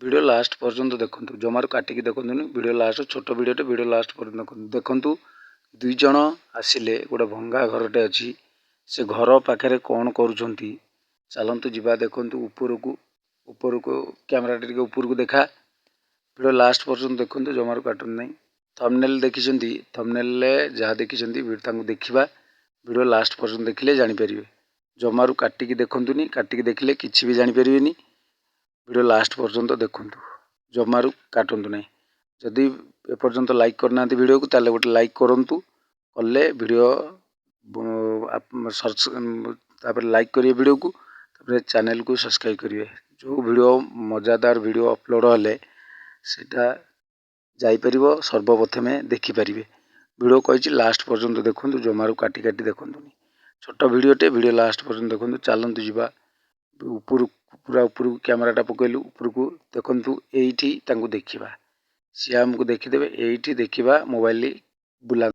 video লাस्ट पर्यंत देखु जमार काटिकी देखनी वीडियो लास्ट छोट वीडियोटे वीडियो लास्ट पर्यंत देखु दुई जन आसिले गोटे भंगा घरटे अच्छी से घर पाखे कौन करुँच चलतु जा देखु ऊपर को कैमरा टे ऊपर को देखा वीडियो लास्ट पर्यंत देखु जमार काटन ना थंबनेल देखी थंबनेल जहाँ देखी देखा वीडियो लास्ट पर्यंत देखिले जानीपर जमारू काटिकी देखनी काटिकी देखिले किसी भी जानीपर वीडियो लास्ट पर्यंत देखु जमारू काटतु ना जदि एपर्यंत लाइक करना वीडियो को ताले गोटे लाइक करूँ कले वीडियो सर्च लाइक करिए वीडियो को चैनल को सब्सक्राइब करिए जो वीडियो मजादार वीडियो अपलोड हेले सेटा जापर सर्वप्रथमे देखिपारे वीडियो कही लास्ट पर्यंत देखु जमारू काटी काटी देखनी छोट वीडियोटे वीडियो लास्ट पर्यंत देखु चलतु जा ऊपर पूरा ऊपर कैमराटा पकड़लु ऊपर को देखु ये देखा सी आमको देखीदे ये देखा मोबाइल बुला